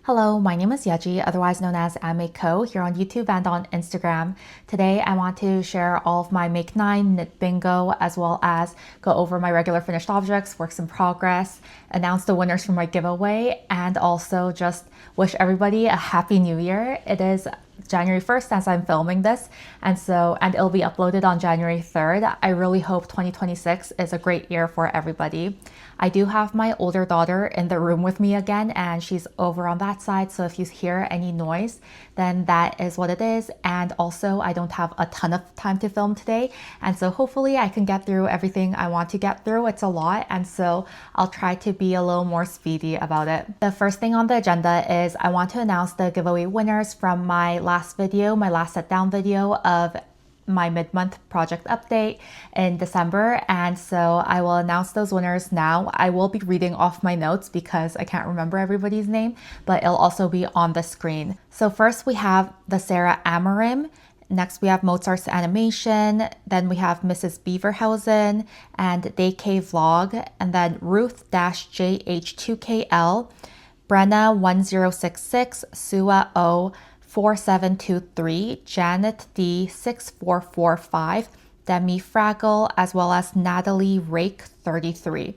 Hello, my name is Yeji, otherwise known as Ameko, here on YouTube and on Instagram. Today I want to share all of my Make 9 knit bingo, as well as go over my regular finished objects, works in progress, announce the winners for my giveaway, and also just wish everybody a happy new year. It is January 1st as I'm filming this, and it'll be uploaded on January 3rd. I really hope 2026 is a great year for everybody. I do have my older daughter in the room with me again, and she's over on that side, so if you hear any noise, then that is what it is. And also, I don't have a ton of time to film today, and so hopefully I can get through everything I want to get through. It's a lot, and so I'll try to be a little more speedy about it. The first thing on the agenda is I want to announce the giveaway winners from my last video, my last sit down video of my mid-month project update in December, and so I will announce those winners now. I will be reading off my notes because I can't remember everybody's name, but it'll also be on the screen. So first we have the Sarah Amarim. Next we have Mozart's Animation, then we have Mrs. Beaverhausen and DK Vlog, and then Ruth-JH2KL, Brenna1066, Sua O 4723, Janet D 6445, Demi Fraggle, as well as Natalie Rake 33.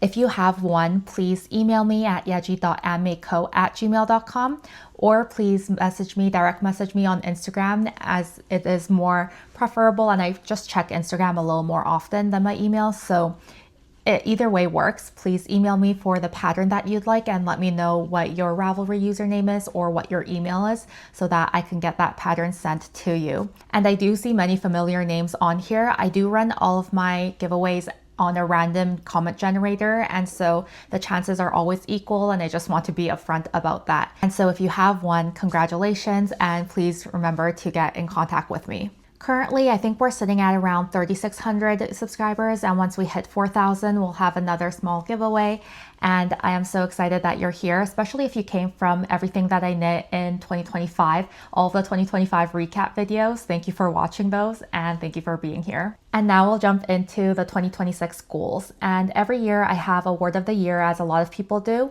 If you have one, please email me at yeji.ameko@gmail.com, or please direct message me on Instagram, as it is more preferable, and I just check Instagram a little more often than my email, so either way works. Please email me for the pattern that you'd like and let me know what your Ravelry username is or what your email is so that I can get that pattern sent to you. And I do see many familiar names on here. I do run all of my giveaways on a random comment generator, and so the chances are always equal, and I just want to be upfront about that. And so if you have one, congratulations, and please remember to get in contact with me. Currently, I think we're sitting at around 3,600 subscribers, and once we hit 4,000, we'll have another small giveaway. And I am so excited that you're here, especially if you came from everything that I knit in 2025, all of the 2025 recap videos. Thank you for watching those, and thank you for being here. And now we'll jump into the 2026 goals. And every year I have a word of the year, as a lot of people do.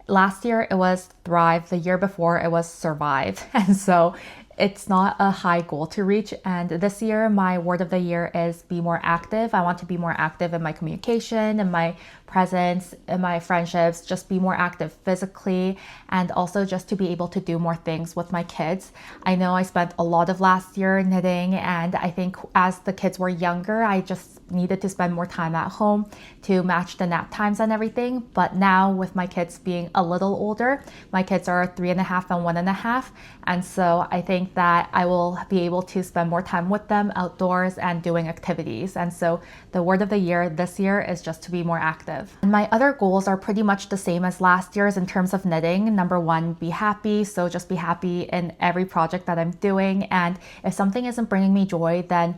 Last year it was thrive, the year before it was survive. And so it's not a high goal to reach. And this year, my word of the year is be more active. I want to be more active in my communication, in my presence, in my friendships, just be more active physically, and also just to be able to do more things with my kids. I know I spent a lot of last year knitting, and I think as the kids were younger, I just needed to spend more time at home to match the nap times and everything. But now with my kids being a little older, my kids are 3.5 and 1.5, and so I think that I will be able to spend more time with them outdoors and doing activities. And so the word of the year this year is just to be more active. And my other goals are pretty much the same as last year's in terms of knitting. Number one, be happy. So just be happy in every project that I'm doing. And if something isn't bringing me joy, then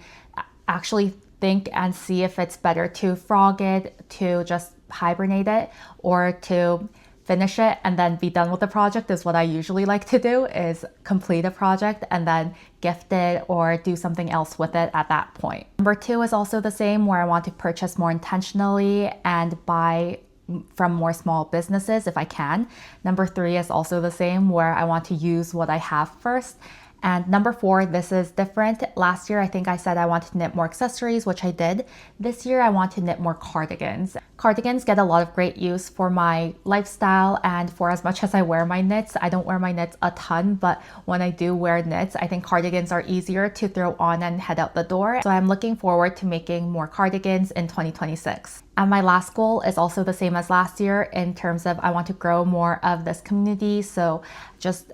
actually think and see if it's better to frog it, to just hibernate it, or to finish it and then be done with the project. Is what I usually like to do, is complete a project and then gift it or do something else with it at that point. Number two is also the same, where I want to purchase more intentionally and buy from more small businesses if I can. Number three is also the same, where I want to use what I have first. And number four, this is different. Last year, I think I said I wanted to knit more accessories, which I did. This year, I want to knit more cardigans. Cardigans get a lot of great use for my lifestyle, and for as much as I wear my knits, I don't wear my knits a ton, but when I do wear knits, I think cardigans are easier to throw on and head out the door. So I'm looking forward to making more cardigans in 2026. And my last goal is also the same as last year in terms of I want to grow more of this community. So just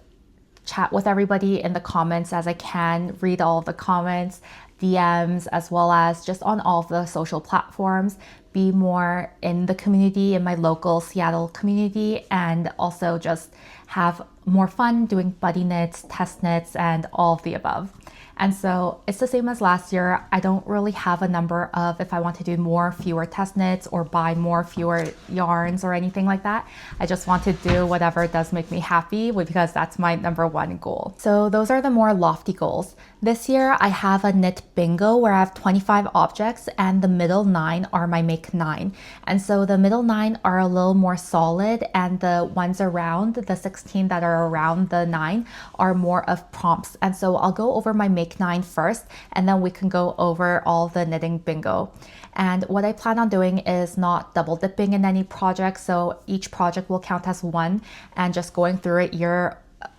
chat with everybody in the comments as I can, read all of the comments, DMs, as well as just on all of the social platforms, be more in the community, in my local Seattle community, and also just have more fun doing buddy knits, test knits, and all of the above. And so it's the same as last year. I don't really have a number of if I want to do more, fewer test knits or buy more, fewer yarns or anything like that. I just want to do whatever does make me happy, because that's my number one goal. So those are the more lofty goals. This year I have a knit bingo where I have 25 objects and the middle 9 are my make 9. And so the middle 9 are a little more solid and the ones around, the 16 that are around the 9 are more of prompts. And so I'll go over my make 9 first and then we can go over all the knitting bingo. And what I plan on doing is not double dipping in any project. So each project will count as one and just going through it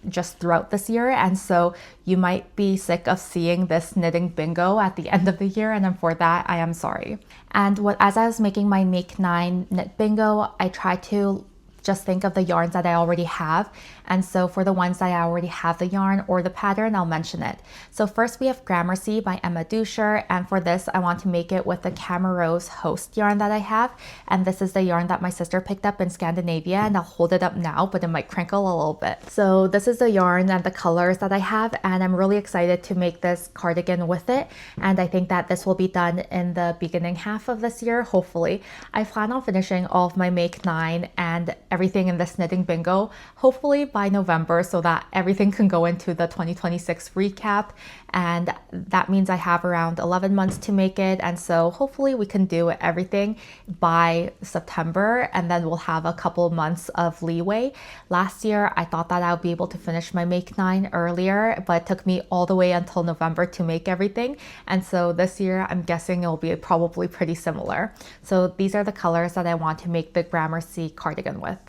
just throughout this year. And so you might be sick of seeing this knitting bingo at the end of the year, and then for that I am sorry. And as I was making my make 9 knit bingo, I tried to just think of the yarns that I already have. And so for the ones that I already have the yarn or the pattern, I'll mention it. So first we have Gramercy by Emma Duscher, and for this I want to make it with the Camarose Host yarn that I have. And this is the yarn that my sister picked up in Scandinavia, and I'll hold it up now, but it might crinkle a little bit. So this is the yarn and the colors that I have, and I'm really excited to make this cardigan with it. And I think that this will be done in the beginning half of this year, hopefully. I plan on finishing all of my make 9 and everything in this knitting bingo, hopefully by November, so that everything can go into the 2026 recap. And that means I have around 11 months to make it. And so hopefully we can do everything by September, and then we'll have a couple months of leeway. Last year, I thought that I would be able to finish my make 9 earlier, but it took me all the way until November to make everything. And so this year, I'm guessing it'll be probably pretty similar. So these are the colors that I want to make the Gramercy cardigan with.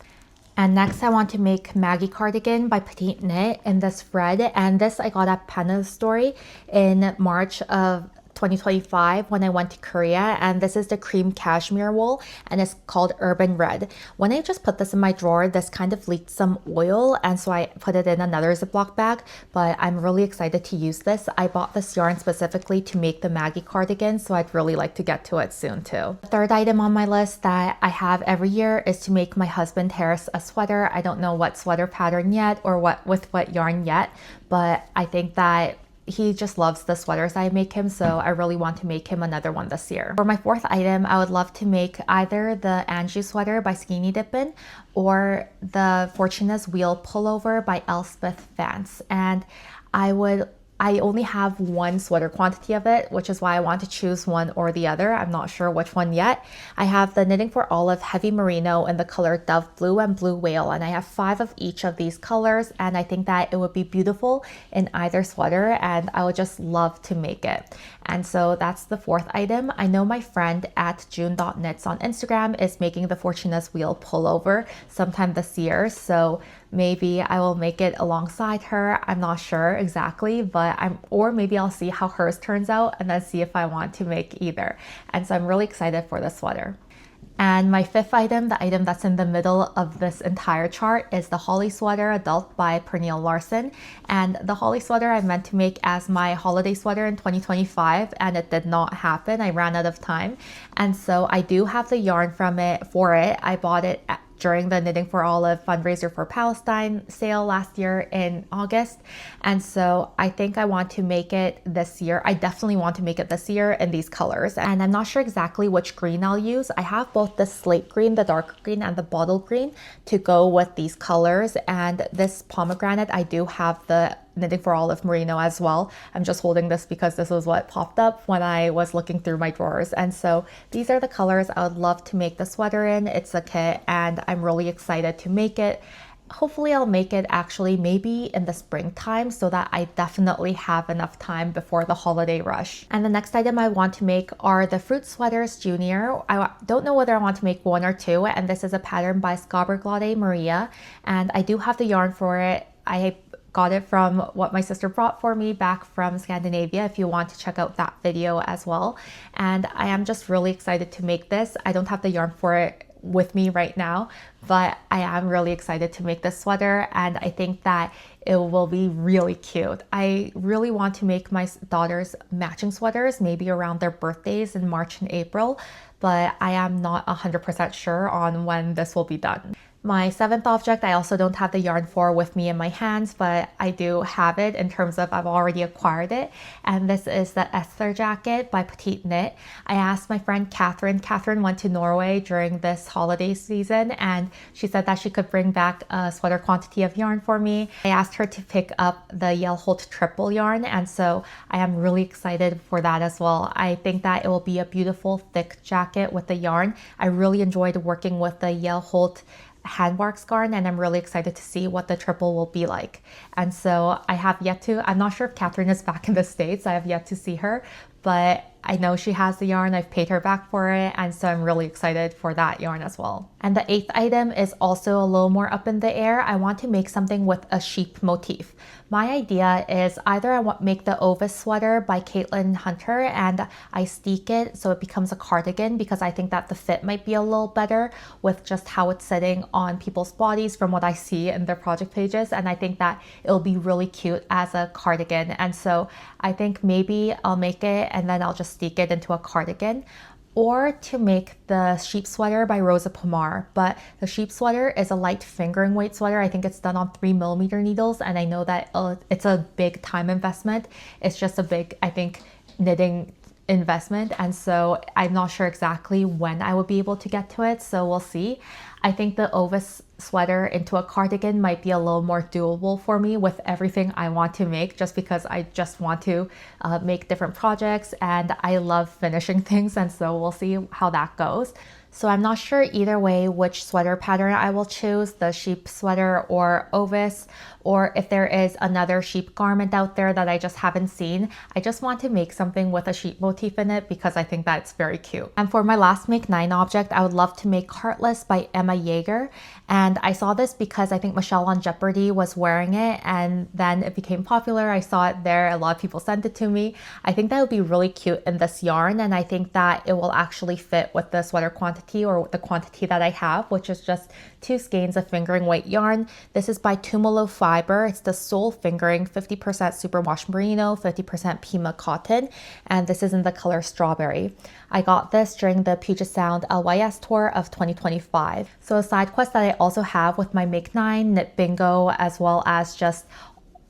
And next I want to make Maggie cardigan by Petite Knit in this red, and this I got at Penna's Story in March of 2025 when I went to Korea, and this is the cream cashmere wool and it's called Urban Red. When I just put this in my drawer, this kind of leaked some oil, and so I put it in another Ziploc bag, but I'm really excited to use this. I bought this yarn specifically to make the Maggie cardigan, so I'd really like to get to it soon too. The third item on my list that I have every year is to make my husband Harris a sweater. I don't know what sweater pattern yet or with what yarn yet, but I think that he just loves the sweaters I make him, so I really want to make him another one this year. For my fourth item, I would love to make either the Angie sweater by Skinny Dippin' or the Fortuna's Wheel pullover by Elspeth Vance. And I only have one sweater quantity of it, which is why I want to choose one or the other. I'm not sure which one yet. I have the Knitting for Olive Heavy Merino in the color Dove Blue and Blue Whale, and I have 5 of each of these colors, and I think that it would be beautiful in either sweater, and I would just love to make it. And so that's the fourth item. I know my friend at June.knits on Instagram is making the Fortuna's Wheel pullover sometime this year, so maybe I will make it alongside her. I'm not sure exactly, but or maybe I'll see how hers turns out and then see if I want to make either. And so I'm really excited for this sweater. And my fifth item, the item that's in the middle of this entire chart, is the Holly Sweater Adult by Pernille Larsen. And the Holly Sweater I meant to make as my holiday sweater in 2025, and it did not happen. I ran out of time. And so I do have the yarn for it. I bought it during the Knitting for Olive fundraiser for Palestine sale last year in August. And so I think I want to make it this year. I definitely want to make it this year in these colors. And I'm not sure exactly which green I'll use. I have both the slate green, the dark green, and the bottle green to go with these colors. And this pomegranate, I do have the Knitting for Olive Merino as well. I'm just holding this because this was what popped up when I was looking through my drawers. And so these are the colors I would love to make the sweater in. It's a kit and I'm really excited to make it. Hopefully I'll make it actually maybe in the springtime so that I definitely have enough time before the holiday rush. And the next item I want to make are the Fruit Sweaters Junior. I don't know whether I want to make one or two, and this is a pattern by Skaberglade Maria, and I do have the yarn for it. I got it from what my sister brought for me back from Scandinavia, if you want to check out that video as well. And I am just really excited to make this. I don't have the yarn for it with me right now, but I am really excited to make this sweater, and I think that it will be really cute. I really want to make my daughters matching sweaters, maybe around their birthdays in March and April, but I am not 100% sure on when this will be done. My seventh object, I also don't have the yarn for with me in my hands, but I do have it in terms of I've already acquired it. And this is the Esther jacket by Petite Knit. I asked my friend Catherine. Catherine went to Norway during this holiday season, and she said that she could bring back a sweater quantity of yarn for me. I asked her to pick up the Yellholt triple yarn, and so I am really excited for that as well. I think that it will be a beautiful thick jacket with the yarn. I really enjoyed working with the Yellholt handbarks yarn, and I'm really excited to see what the triple will be like. And so I have yet to, I'm not sure if Catherine is back in the States. I have yet to see her, but I know she has the yarn. I've paid her back for it, and so I'm really excited for that yarn as well. And the eighth item is also a little more up in the air. I want to make something with a sheep motif. My idea is either I want to make the Ovis sweater by Caitlin Hunter and I steek it so it becomes a cardigan, because I think that the fit might be a little better with just how it's sitting on people's bodies from what I see in their project pages, and I think that it'll be really cute as a cardigan. And so I think maybe I'll make it and then I'll just steek it into a cardigan, or to make the sheep sweater by Rosa Pomar. But the sheep sweater is a light fingering weight sweater. I think it's done on 3mm needles, and I know that it's a big time investment. It's just a big, I think, knitting investment, and so I'm not sure exactly when I would be able to get to it, so we'll see. I think the Ovis sweater into a cardigan might be a little more doable for me with everything I want to make, just because I just want to make different projects and I love finishing things, and so we'll see how that goes. So I'm not sure either way which sweater pattern I will choose, the sheep sweater or Ovis, or if there is another sheep garment out there that I just haven't seen. I just want to make something with a sheep motif in it because I think that's very cute. And for my last Make 9 object, I would love to make Heartless by Emma Yeager. And I saw this because I think Michelle on Jeopardy was wearing it, and then it became popular. I saw it there, a lot of people sent it to me. I think that would be really cute in this yarn, and I think that it will actually fit with the sweater quantity, or the quantity that I have, which is just 2 skeins of fingering weight yarn. This is by Tumalo Fiber. It's the Soul Fingering 50% superwash merino, 50% Pima cotton, and this is in the color Strawberry. I got this during the Puget Sound LYS tour of 2025. So a side quest that I also have with my Make 9 knit bingo, as well as just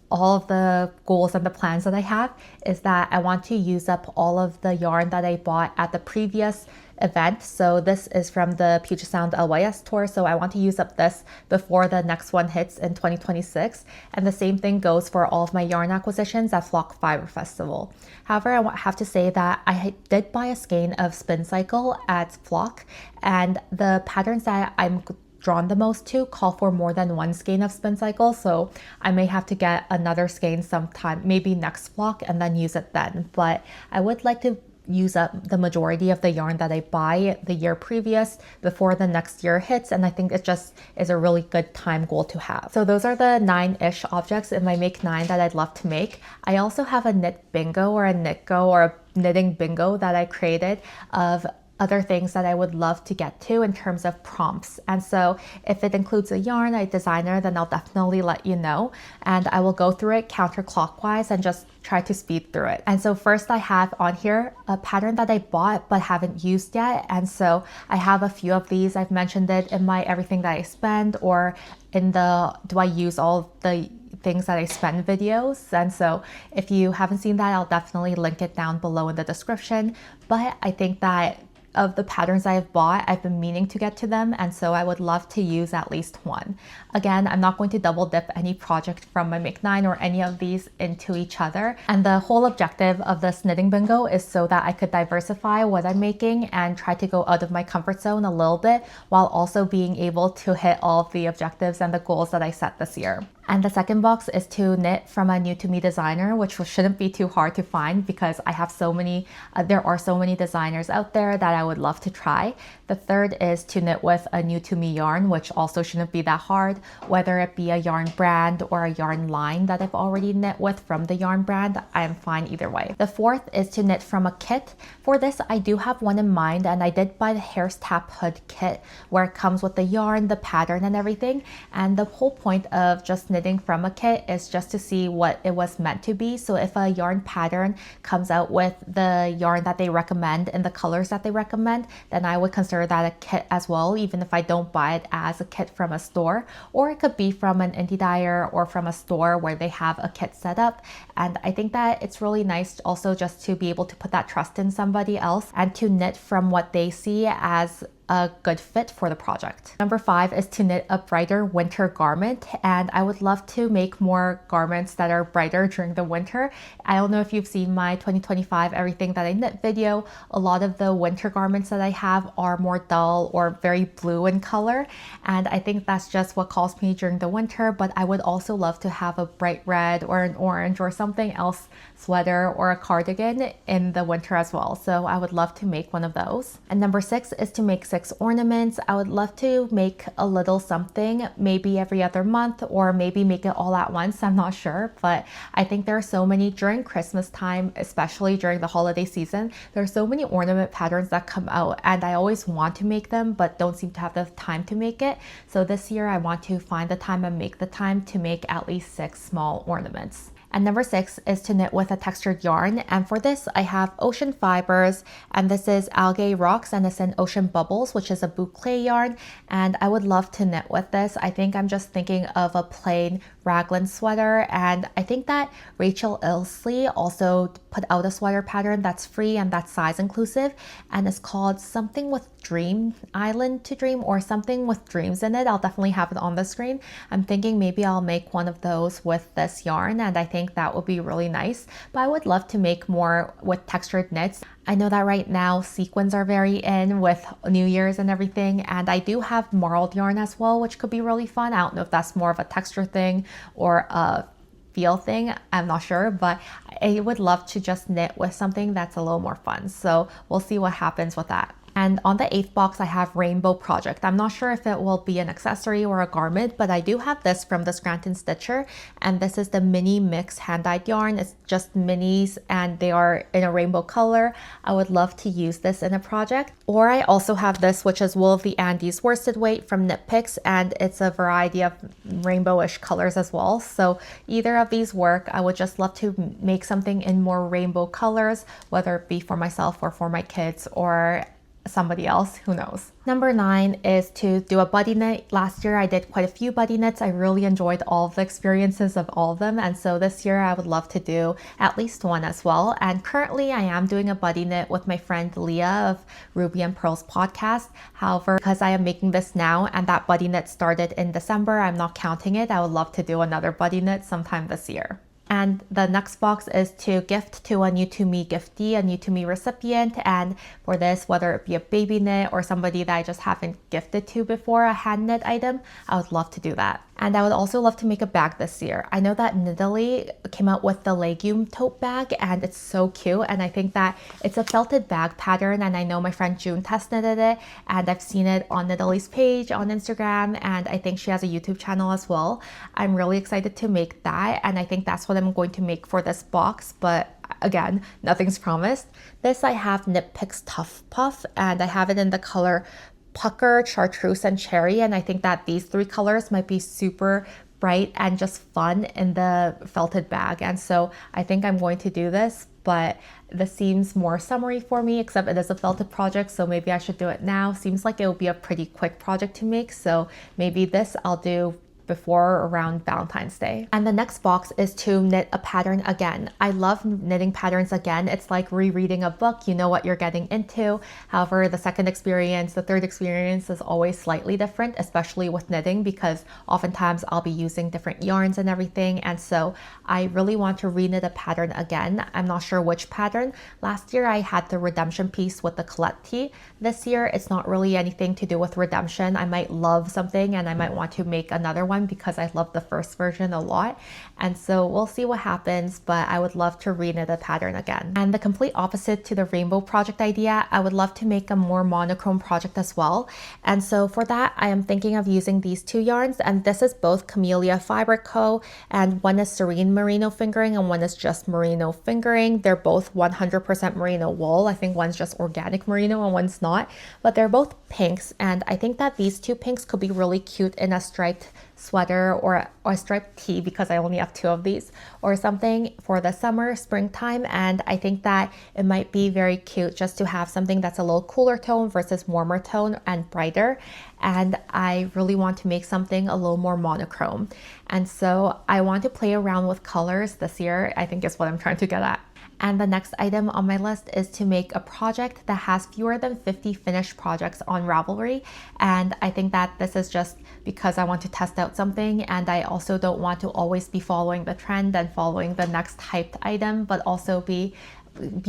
all of the goals and the plans that I have, is that I want to use up all of the yarn that I bought at the previous event. So this is from the Puget Sound LYS tour, so I want to use up this before the next one hits in 2026, and the same thing goes for all of my yarn acquisitions at Flock Fiber Festival. However, I have to say that I did buy a skein of Spin Cycle at Flock, and the patterns that I'm drawn the most to call for more than 1 skein of Spin Cycle, so I may have to get another skein sometime, maybe next Flock, and then use it then. But I would like to use up the majority of the yarn that I buy the year previous before the next year hits, and I think it just is a really good time goal to have. So those are the 9-ish objects in my Make 9 that I'd love to make. I also have a knit bingo or a knitgo or a knitting bingo that I created of other things that I would love to get to in terms of prompts. And so if it includes a yarn, a designer, then I'll definitely let you know. And I will go through it counterclockwise and just try to speed through it. And so first I have on here a pattern that I bought but haven't used yet. And so I have a few of these. I've mentioned it in my Everything That I Spend, or in the Do I Use All the Things That I Spend videos. And so if you haven't seen that, I'll definitely link it down below in the description. But I think that of the patterns I have bought, I've been meaning to get to them, and so I would love to use at least one. Again, I'm not going to double dip any project from my Make 9 or any of these into each other, and the whole objective of this knitting bingo is so that I could diversify what I'm making and try to go out of my comfort zone a little bit, while also being able to hit all of the objectives and the goals that I set this year. And the second box is to knit from a new to me designer, which shouldn't be too hard to find because I have so many, there are so many designers out there that I would love to try. The third is to knit with a new to me yarn, which also shouldn't be that hard, whether it be a yarn brand or a yarn line that I've already knit with from the yarn brand. I am fine either way. The fourth is to knit from a kit. For this, I do have one in mind, and I did buy the Hair's Tap Hood kit where it comes with the yarn, the pattern, and everything. And the whole point of just knitting from a kit is just to see what it was meant to be. So if a yarn pattern comes out with the yarn that they recommend and the colors that they recommend, then I would consider that a kit as well, even if I don't buy it as a kit from a store. Or it could be from an indie dyer or from a store where they have a kit set up. And I think that it's really nice also just to be able to put that trust in somebody else and to knit from what they see as a good fit for the project. Number 5 is to knit a brighter winter garment, and I would love to make more garments that are brighter during the winter. I don't know if you've seen my 2025 everything that I knit video. A lot of the winter garments that I have are more dull or very blue in color, and I think that's just what calls me during the winter. But I would also love to have a bright red or an orange or something else sweater or a cardigan in the winter as well. So I would love to make one of those. And number 6 is to make 6 ornaments. I would love to make a little something, maybe every other month, or maybe make it all at once. I'm not sure, but I think there are so many during Christmas time, especially during the holiday season. There are so many ornament patterns that come out, and I always want to make them, but don't seem to have the time to make it. So this year I want to find the time and make the time to make at least 6 small ornaments. And number 6 is to knit with a textured yarn. And for this, I have Ocean Fibers, and this is Algae Rocks, and it's in Ocean Bubbles, which is a boucle yarn. And I would love to knit with this. I think I'm just thinking of a plain raglan sweater. And I think that Rachel Ilsley also put out a sweater pattern that's free and that's size inclusive. And it's called something with Dream Island to Dream, or something with dreams in it. I'll definitely have it on the screen. I'm thinking maybe I'll make one of those with this yarn, and I think that would be really nice. But I would love to make more with textured knits. I know that right now sequins are very in with New Year's and everything, and I do have marled yarn as well, which could be really fun. I don't know if that's more of a texture thing or a feel thing, I'm not sure, but I would love to just knit with something that's a little more fun. So we'll see what happens with that. And on the 8th box, I have Rainbow Project. I'm not sure if it will be an accessory or a garment, but I do have this from the Scranton Stitcher. And this is the mini mix hand-dyed yarn. It's just minis and they are in a rainbow color. I would love to use this in a project. Or I also have this, which is Wool of the Andes worsted weight from Knit Picks, and it's a variety of rainbowish colors as well. So either of these work. I would just love to make something in more rainbow colors, whether it be for myself or for my kids or somebody else, who knows. Number 9 is to do a buddy knit. Last year I did quite a few buddy knits. I really enjoyed all of the experiences of all of them, and so this year I would love to do at least one as well. And currently I am doing a buddy knit with my friend Leah of Ruby and Pearls podcast. However, because I am making this now and that buddy knit started in December, I'm not counting it. I would love to do another buddy knit sometime this year. And the next box is to gift to a new to me giftee, a new to me recipient. And for this, whether it be a baby knit or somebody that I just haven't gifted to before, a hand knit item, I would love to do that. And I would also love to make a bag this year. I know that Nidalee came out with the legume tote bag, and it's so cute. And I think that it's a felted bag pattern, and I know my friend June test knitted it, and I've seen it on Nidalee's page on Instagram, and I think she has a YouTube channel as well. I'm really excited to make that, and I think that's what I'm going to make for this box, but again, nothing's promised. This I have Knit Picks Tough Puff, and I have it in the color Pucker, Chartreuse, and Cherry, and I think that these 3 colors might be super bright and just fun in the felted bag, and so I think I'm going to do this. But this seems more summery for me, except it is a felted project, so maybe I should do it now. Seems like it will be a pretty quick project to make, so maybe this I'll do before or around Valentine's Day. And the next box is to knit a pattern again. I love knitting patterns again. It's like rereading a book. You know what you're getting into. However, the second experience, the third experience is always slightly different, especially with knitting, because oftentimes I'll be using different yarns and everything. And so I really want to reknit a pattern again. I'm not sure which pattern. Last year I had the redemption piece with the Colette tee. This year it's not really anything to do with redemption. I might love something and I might want to make another one because I love the first version a lot, and so we'll see what happens, but I would love to reknit a pattern again. And the complete opposite to the rainbow project idea, I would love to make a more monochrome project as well, and so for that I am thinking of using these 2 yarns, and this is both Camellia Fiber Co, and one is Serene Merino Fingering and one is just Merino Fingering. They're both 100% merino wool. I think one's just organic merino and one's not, but they're both pinks, and I think that these 2 pinks could be really cute in a striped sweater or a striped tee, because I only have two of these, or something for the summer, springtime. And I think that it might be very cute just to have something that's a little cooler tone versus warmer tone and brighter. And I really want to make something a little more monochrome. And so I want to play around with colors this year, I think is what I'm trying to get at. And the next item on my list is to make a project that has fewer than 50 finished projects on Ravelry. And I think that this is just because I want to test out something, and I also don't want to always be following the trend and following the next hyped item, but also be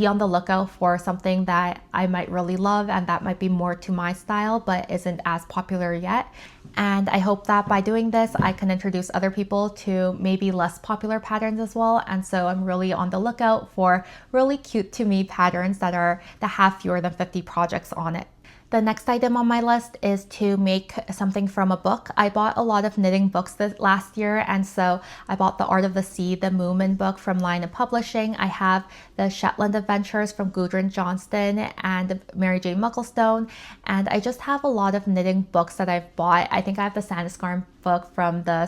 on the lookout for something that I might really love and that might be more to my style but isn't as popular yet. And I hope that by doing this, I can introduce other people to maybe less popular patterns as well. And so I'm really on the lookout for really cute to me patterns that have fewer than 50 projects on it. The next item on my list is to make something from a book. I bought a lot of knitting books last year, and so I bought The Art of the Sea, the Moomin book from LYS Publishing. I have the Shetland Adventures from Gudrun Johnston and Mary Jane Mucklestone, and I just have a lot of knitting books that I've bought. I think I have the Sandiscarn book from the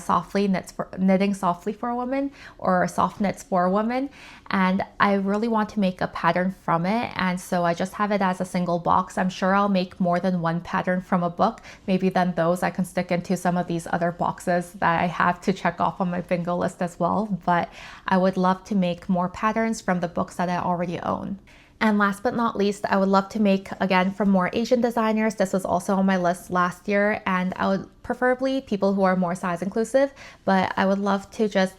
Knitting Softly for a Woman, or Soft Knits for a Woman, and I really want to make a pattern from it, and so I just have it as a single box. I'm sure I'll make more than one pattern from a book. Maybe then those I can stick into some of these other boxes that I have to check off on my bingo list as well, but I would love to make more patterns from the books that I already own. And last but not least, I would love to make, again, from more Asian designers. This was also on my list last year, and I would preferably people who are more size inclusive, but I would love to just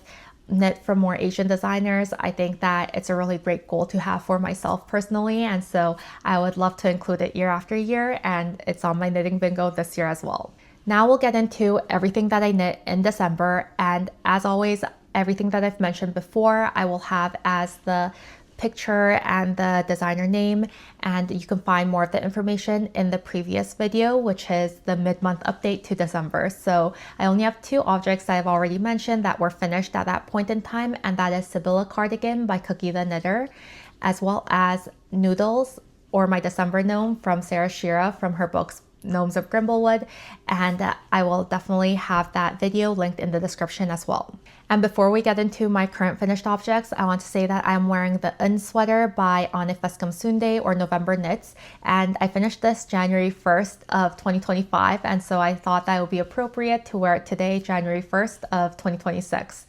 knit from more Asian designers. I think that it's a really great goal to have for myself personally, and so I would love to include it year after year, and it's on my knitting bingo this year as well. Now we'll get into everything that I knit in December, and as always, everything that I've mentioned before I will have as the picture and the designer name, and you can find more of the information in the previous video, which is the mid-month update to December. So I only have two objects that I've already mentioned that were finished at that point in time, and that is Sibylla Cardigan by Cookie the Knitter, as well as Noodles, or my December gnome, from Sarah Shira from her books Gnomes of Grimblewood, and I will definitely have that video linked in the description as well. And before we get into my current finished objects, I want to say that I'm wearing the Loon Sweater by Anif Veskamsunde, or November Knits, and I finished this January 1st of 2025, and so I thought that it would be appropriate to wear it today, January 1st of 2026.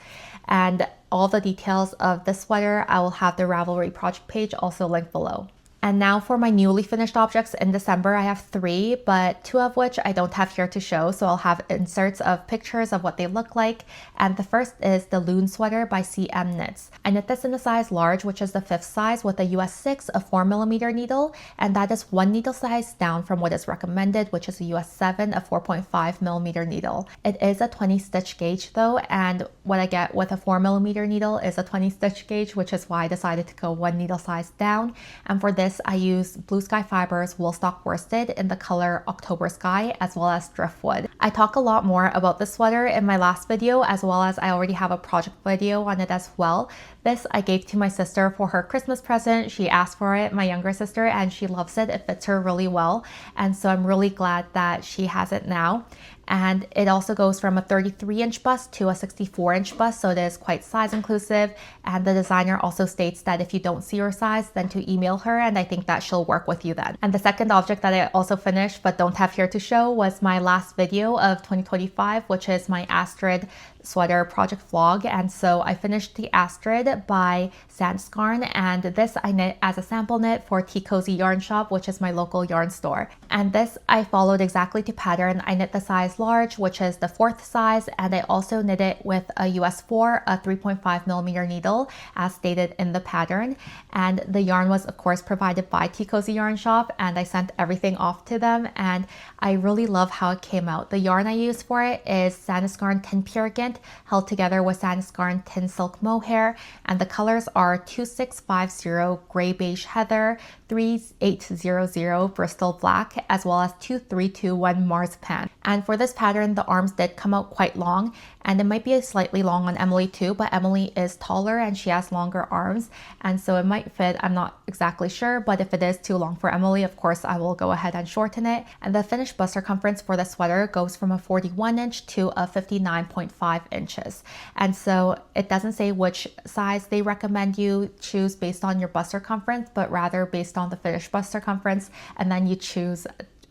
And all the details of this sweater, I will have the Ravelry project page also linked below. And now for my newly finished objects in December, I have three, but two of which I don't have here to show, so I'll have inserts of pictures of what they look like. And the first is the Loon Sweater by CM Knits. I knit this in a size large, which is the 5th size, with a US 6, a 4mm needle, and that is one needle size down from what is recommended, which is a US 7, a 4.5mm needle. It is a 20 stitch gauge though, and what I get with a 4mm needle is a 20 stitch gauge, which is why I decided to go one needle size down. And for this, I use Blue Sky Fibers Woolstock Worsted in the color October Sky, as well as Driftwood. I talk a lot more about this sweater in my last video, as well as I already have a project video on it as well. This I gave to my sister for her Christmas present. She asked for it, my younger sister, and she loves it. It fits her really well, and so I'm really glad that she has it now. And it also goes from a 33-inch bust to a 64-inch bust, so it is quite size inclusive. And the designer also states that if you don't see your size, then to email her, and I think that she'll work with you then. And the second object that I also finished but don't have here to show was my last video of 2025, which is my Astrid sweater project vlog. And so I finished the Astrid by Sandiscarn, and this I knit as a sample knit for Tea Cozy Yarn Shop, which is my local yarn store. And this I followed exactly to pattern. I knit the size large, which is the 4th size, and I also knit it with a US 4, a 3.5mm needle, as stated in the pattern. And the yarn was of course provided by Tea Cozy Yarn Shop, and I sent everything off to them, and I really love how it came out. The yarn I used for it is Sandiscarn Tin Purigant, held together with Sandiscarn Tin Silk Mohair, and the colors are 2650 Gray Beige Heather, 3800 Bristol Black, as well as 2321 Marzipan. And for this pattern, the arms did come out quite long, and it might be slightly long on Emily too, but Emily is taller and she has longer arms, and so it might fit. I'm not exactly sure, but if it is too long for Emily, of course I will go ahead and shorten it. And the finished bust circumference for the sweater goes from a 41 inch to a 59.5 inches. And so it doesn't say which size they recommend you choose based on your bust circumference, but rather based on the finished bust circumference, and then you choose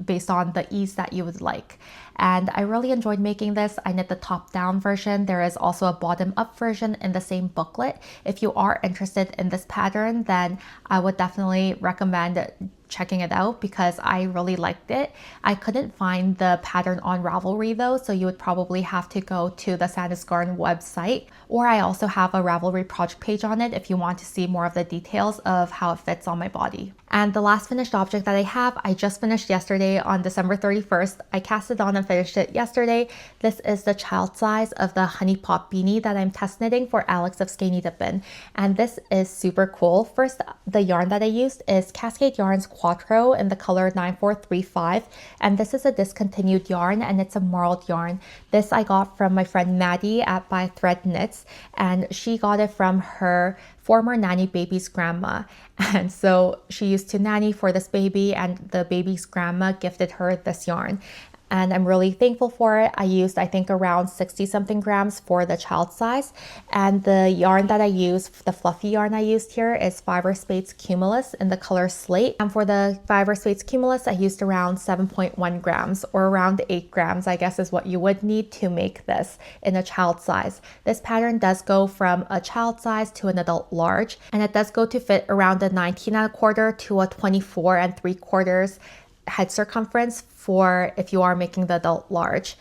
based on the ease that you would like. And I really enjoyed making this. I knit the top down version. There is also a bottom up version in the same booklet. If you are interested in this pattern, then I would definitely recommend checking it out because I really liked it. I couldn't find the pattern on Ravelry though, so you would probably have to go to the Sandus Garden website, or I also have a Ravelry project page on it if you want to see more of the details of how it fits on my body. And the last finished object that I have, I just finished yesterday on December 31st. I cast it on and finished it yesterday. This is the child size of the Honey Pot Beanie that I'm test knitting for Alex of Skeiny Dippin'. And this is super cool. First, the yarn that I used is Cascade Yarns Quattro in the color 9435, and this is a discontinued yarn and it's a marled yarn. This I got from my friend Maddie at By Thread Knits, and she got it from her former nanny baby's grandma, and so she used to nanny for this baby, and the baby's grandma gifted her this yarn. And I'm really thankful for it. I used, I think, around 60 something grams for the child size. And the yarn that I used, the fluffy yarn I used here is Fiber Spades Cumulus in the color Slate. And for the Fiber Spades Cumulus, I used around 7.1 grams or around 8 grams, I guess is what you would need to make this in a child size. This pattern does go from a child size to an adult large, and it does go to fit around a 19¼ to a 24¾ head circumference for if you are making the adult large.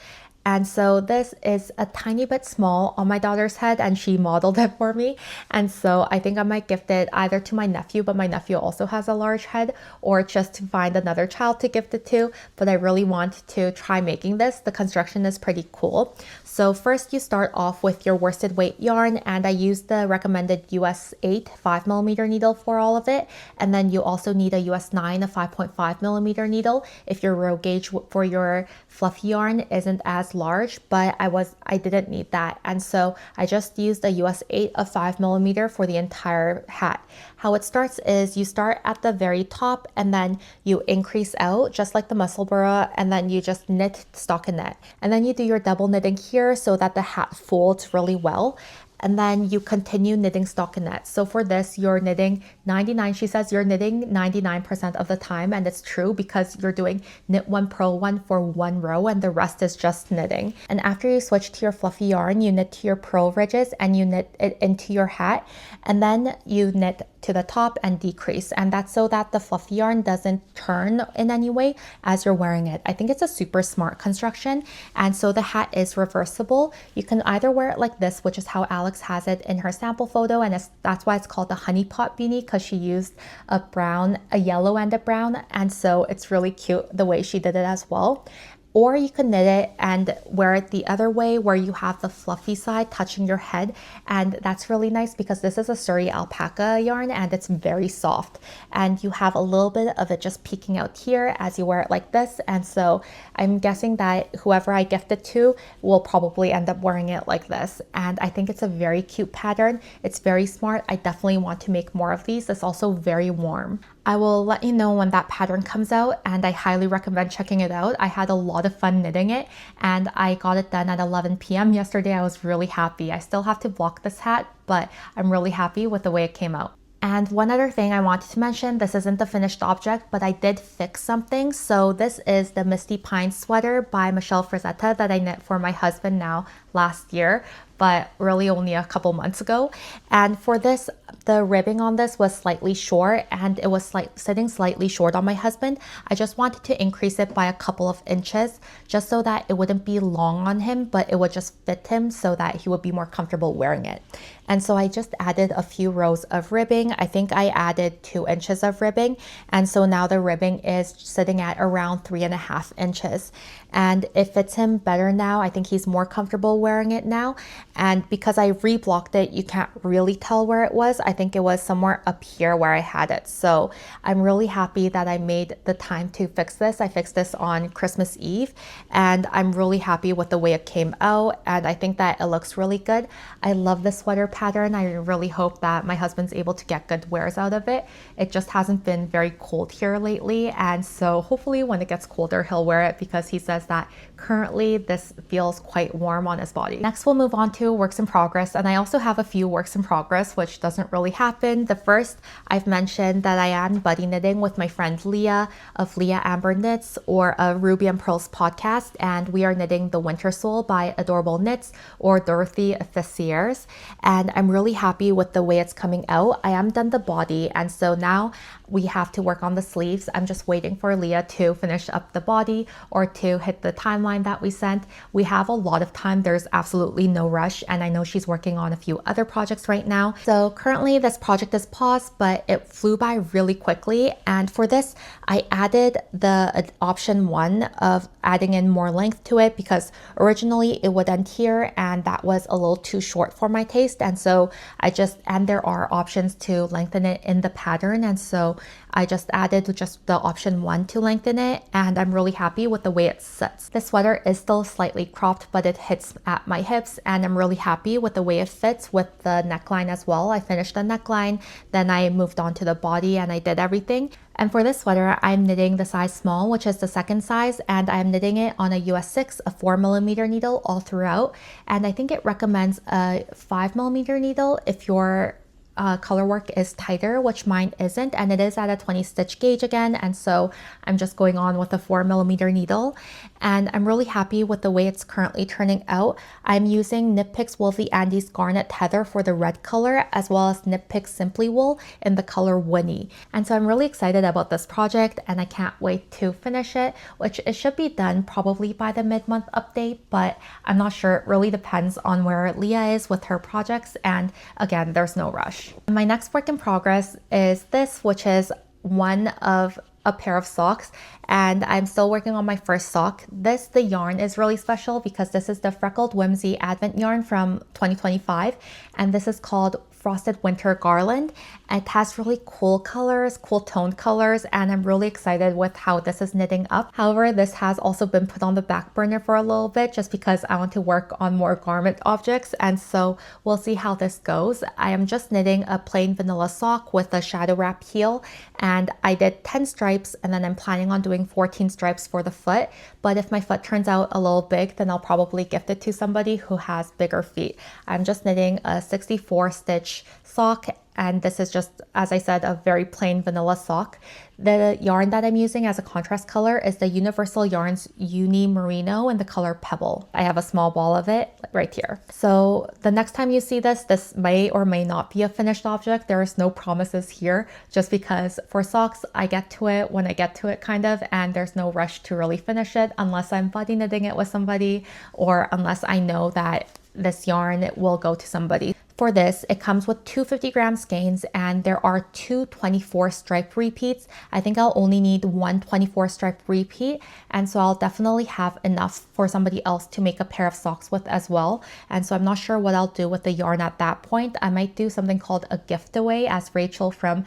And so this is a tiny bit small on my daughter's head, and she modeled it for me. And so I think I might gift it either to my nephew, but my nephew also has a large head, or just to find another child to gift it to. But I really want to try making this. The construction is pretty cool. So first you start off with your worsted weight yarn, and I used the recommended US 8 5mm needle for all of it. And then you also need a US 9 a 5.5mm needle if your row gauge for your fluffy yarn isn't as large, but I didn't need that, and so I just used a US 8 of 5mm for the entire hat. How it starts is you start at the very top and then you increase out just like the Musselburgh, and then you just knit stockinette, and then you do your double knitting here so that the hat folds really well. And then you continue knitting stockinette. So for this, you're knitting 99, she says you're knitting 99% of the time, and it's true because you're doing knit one, purl one for one row, and the rest is just knitting. And after you switch to your fluffy yarn, you knit to your purl ridges and you knit it into your hat, and then you knit to the top and decrease, and that's so that the fluffy yarn doesn't turn in any way as you're wearing it. I think it's a super smart construction, and so the hat is reversible. You can either wear it like this, which is how Alex has it in her sample photo, and that's why it's called the Honey Pot Beanie, because she used a brown, a yellow and a brown, and so it's really cute the way she did it as well. Or you can knit it and wear it the other way, where you have the fluffy side touching your head, and that's really nice because this is a Surrey alpaca yarn and it's very soft, and you have a little bit of it just peeking out here as you wear it like this. And so I'm guessing that whoever I gift it to will probably end up wearing it like this, and I think it's a very cute pattern. It's very smart. I definitely want to make more of these. It's also very warm. I will let you know when that pattern comes out, and I highly recommend checking it out. I had a lot of fun knitting it, and I got it done at 11 p.m. yesterday. I was really happy. I still have to block this hat, but I'm really happy with the way it came out. And one other thing I wanted to mention, this isn't the finished object, but I did fix something. So this is the Misty Pines sweater by Michelle Frazetta that I knit for my husband now last year, but really only a couple months ago. And for this, the ribbing on this was slightly short, and it was sitting slightly short on my husband. I just wanted to increase it by a couple of inches just so that it wouldn't be long on him, but it would just fit him so that he would be more comfortable wearing it. And so I just added a few rows of ribbing. I think I added 2 inches of ribbing, and so now the ribbing is sitting at around 3.5 inches, and it fits him better now. I think he's more comfortable wearing it now, And because I reblocked it, you can't really tell where it was. I think it was somewhere up here where I had it. So I'm really happy that I made the time to fix this. I fixed this on Christmas Eve, and I'm really happy with the way it came out, and I think that it looks really good. I love the sweater pattern. I really hope that my husband's able to get good wears out of it. It just hasn't been very cold here lately, and so hopefully when it gets colder he'll wear it, because he says that currently this feels quite warm on his body. Next we'll move on to works in progress, and I also have a few works in progress which doesn't really happen. The first, I've mentioned that I am buddy knitting with my friend Leah of Leah Amber Knits, or a Ruby and Pearls podcast, and we are knitting the Wintersoul by Adorable Knits or Dorothy Fessiers, and I'm really happy with the way it's coming out. I am done the body, and so now we have to work on the sleeves. I'm just waiting for Leah to finish up the body or to hit the timeline that we sent. We have a lot of time. There's absolutely no rush, and I know she's working on a few other projects right now. So currently this project is paused, but it flew by really quickly, and for this I added the option 1 of adding in more length to it, because originally it would end here and that was a little too short for my taste, and so there are options to lengthen it in the pattern, and so I just added just the option 1 to lengthen it, and I'm really happy with the way it sits. The sweater is still slightly cropped, but it hits at my hips, and I'm really happy with the way it fits with the neckline as well. I finished the neckline, then I moved on to the body and I did everything. And for this sweater, I'm knitting the size small, which is the second size, and I'm knitting it on a US 6, a 4mm needle all throughout. And I think it recommends a 5mm needle if your color work is tighter, which mine isn't, and it is at a 20 stitch gauge again, and so I'm just going on with a 4mm needle, and I'm really happy with the way it's currently turning out. I'm using Knit Picks Woolsey Andy's Garnet Heather for the red color, as well as Knit Picks Simply Wool in the color Winnie, and so I'm really excited about this project, and I can't wait to finish it, which it should be done probably by the mid-month update, but I'm not sure. It really depends on where Leah is with her projects, and again, there's no rush. My next work in progress is this, which is one of a pair of socks, and I'm still working on my first sock. The yarn is really special because this is the Freckled Whimsy Advent yarn from 2025, and this is called Frosted Winter Garland. It has really cool colors, cool toned colors, and I'm really excited with how this is knitting up. However, this has also been put on the back burner for a little bit just because I want to work on more garment objects, and so we'll see how this goes. I am just knitting a plain vanilla sock with a shadow wrap heel, and I did 10 stripes, and then I'm planning on doing 14 stripes for the foot, but if my foot turns out a little big, then I'll probably gift it to somebody who has bigger feet. I'm just knitting a 64 stitch sock, and this is just, as I said, a very plain vanilla sock. The yarn that I'm using as a contrast color is the Universal Yarns Uni Merino in the color Pebble. I have a small ball of it right here. So the next time you see this may or may not be a finished object. There is no promises here, just because for socks, I get to it when I get to it kind of, and there's no rush to really finish it unless I'm buddy knitting it with somebody, or unless I know that this yarn will go to somebody. For this, it comes with 2 50-gram skeins, and there are 2 24 stripe repeats. I think I'll only need 1 24 stripe repeat, and so I'll definitely have enough for somebody else to make a pair of socks with as well. And so I'm not sure what I'll do with the yarn at that point. I might do something called a gift away, as Rachel from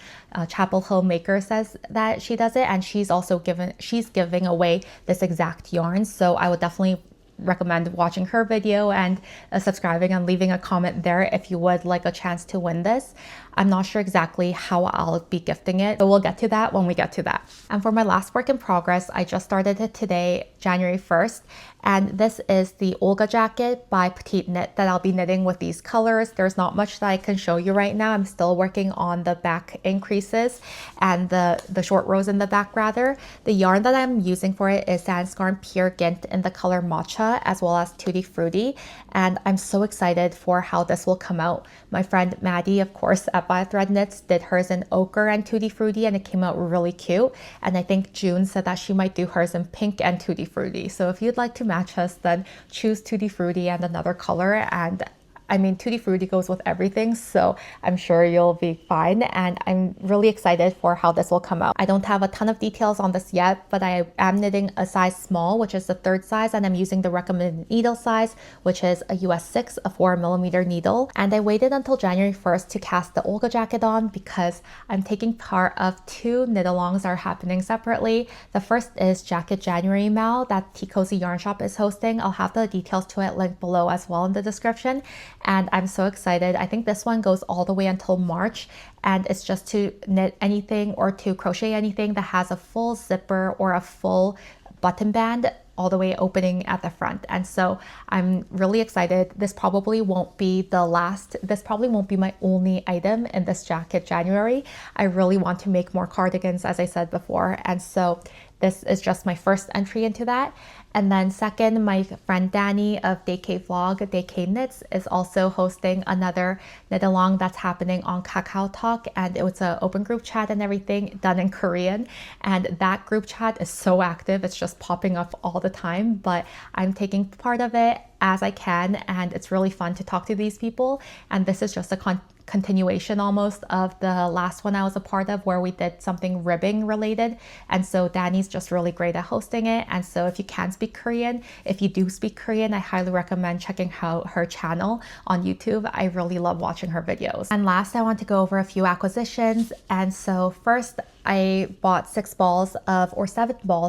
Chapel Hill Maker says that she does it, and she's giving away this exact yarn. So I would definitely recommend watching her video and subscribing and leaving a comment there if you would like a chance to win this. I'm not sure exactly how I'll be gifting it, but we'll get to that when we get to that. And for my last work in progress, I just started it today, January 1st, and this is the Olga Jacket by Petite Knit that I'll be knitting with these colors. There's not much that I can show you right now. I'm still working on the back increases and the short rows in the back rather. The yarn that I'm using for it is Sandscarn Pure Gint in the color Matcha, as well as Tutti Frutti, and I'm so excited for how this will come out. My friend Maddie, of course, at By Thread Knits, did hers in ochre and Tutti Frutti, and it came out really cute. And I think June said that she might do hers in pink and Tutti Frutti. So if you'd like to match us, then choose Tutti Frutti and another color, and I mean, Tutti Frutti goes with everything, so I'm sure you'll be fine. And I'm really excited for how this will come out. I don't have a ton of details on this yet, but I am knitting a size small, which is the 3rd size, and I'm using the recommended needle size, which is a US 6, a 4mm needle. And I waited until January 1st to cast the Olga jacket on because I'm taking part of 2 knit-alongs that are happening separately. The first is Jacket January Mal that Tea Cozy Yarn Shop is hosting. I'll have the details to it linked below as well in the description. And I'm so excited. I think this one goes all the way until March, and it's just to knit anything or to crochet anything that has a full zipper or a full button band all the way opening at the front. And so I'm really excited. This probably won't be my only item in this Jacket January. I really want to make more cardigans, as I said before, and so this is just my first entry into that. And then second, my friend Dani of DK Vlog, DK Knits, is also hosting another knit along that's happening on Kakao Talk, and it was an open group chat and everything done in Korean. And that group chat is so active, it's just popping up all the time, but I'm taking part of it as I can, and it's really fun to talk to these people. And this is just a continuation almost of the last one I was a part of, where we did something ribbing related. And so Dani's just really great at hosting it. And so if you can speak Korean, if you do speak Korean, I highly recommend checking out her channel on YouTube. I really love watching her videos. And last, I want to go over a few acquisitions. And so first, I bought 7 balls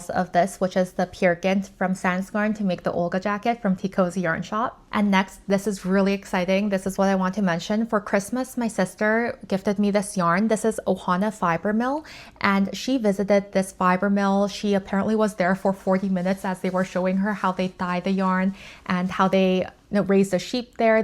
of this, which is the Pure Gint from Sansgarn to make the Olga jacket from Tea Cozy Yarn Shop. And next, this is really exciting. This is what I want to mention. For Christmas, my sister gifted me this yarn. This is Ohana Fiber Mill, and she visited this fiber mill. She apparently was there for 40 minutes as they were showing her how they dye the yarn and how they raise the sheep there.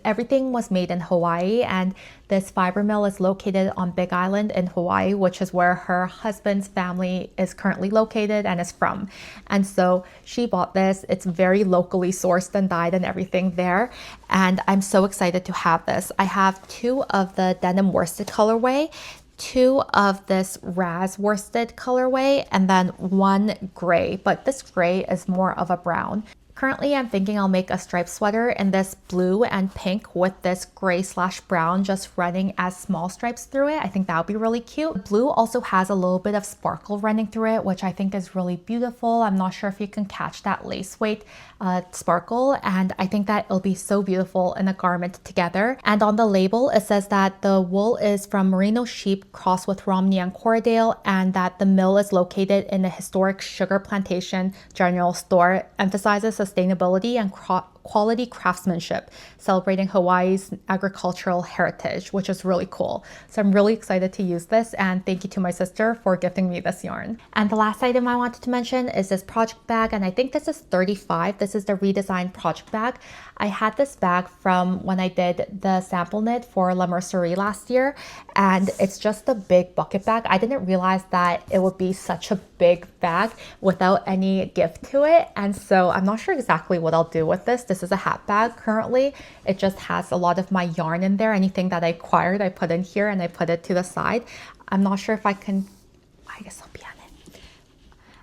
Everything was made in Hawaii, and this fiber mill is located on Big Island in Hawaii, which is where her husband's family is currently located and is from. And so she bought this. It's very locally sourced and dyed and everything there. And I'm so excited to have this. I have 2 of the denim worsted colorway, 2 of this raz worsted colorway, and then 1 gray, but this gray is more of a brown. Currently, I'm thinking I'll make a striped sweater in this blue and pink with this gray/brown just running as small stripes through it. I think that would be really cute. Blue also has a little bit of sparkle running through it, which I think is really beautiful. I'm not sure if you can catch that lace weight sparkle, and I think that it'll be so beautiful in a garment together. And on the label, it says that the wool is from merino sheep crossed with Romney and Corriedale, and that the mill is located in a historic sugar plantation general store. Emphasizes sustainability and quality craftsmanship, celebrating Hawaii's agricultural heritage, which is really cool. So I'm really excited to use this, and thank you to my sister for gifting me this yarn. And the last item I wanted to mention is this project bag, and I think this is 35. This is the redesigned project bag. I had this bag from when I did the sample knit for La Mercerie last year, and it's just a big bucket bag. I didn't realize that it would be such a big bag without any gift to it, and so I'm not sure exactly what I'll do with this. This is a hat bag currently. It just has a lot of my yarn in there. Anything that I acquired, I put in here and I put it to the side. I'm not sure if I guess I'll be on it.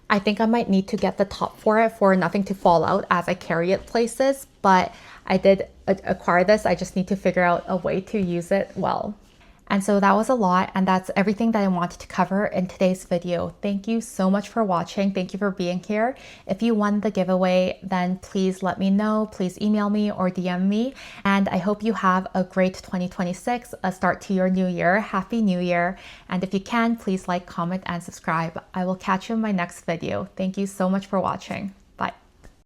I think I might need to get the top for it for nothing to fall out as I carry it places, but I did acquire this. I just need to figure out a way to use it well. And so that was a lot, and that's everything that I wanted to cover in today's video. Thank you so much for watching. Thank you for being here. If you won the giveaway, then please let me know. Please email me or DM me. And I hope you have a great 2026, a start to your new year. Happy New Year. And if you can, please like, comment, and subscribe. I will catch you in my next video. Thank you so much for watching.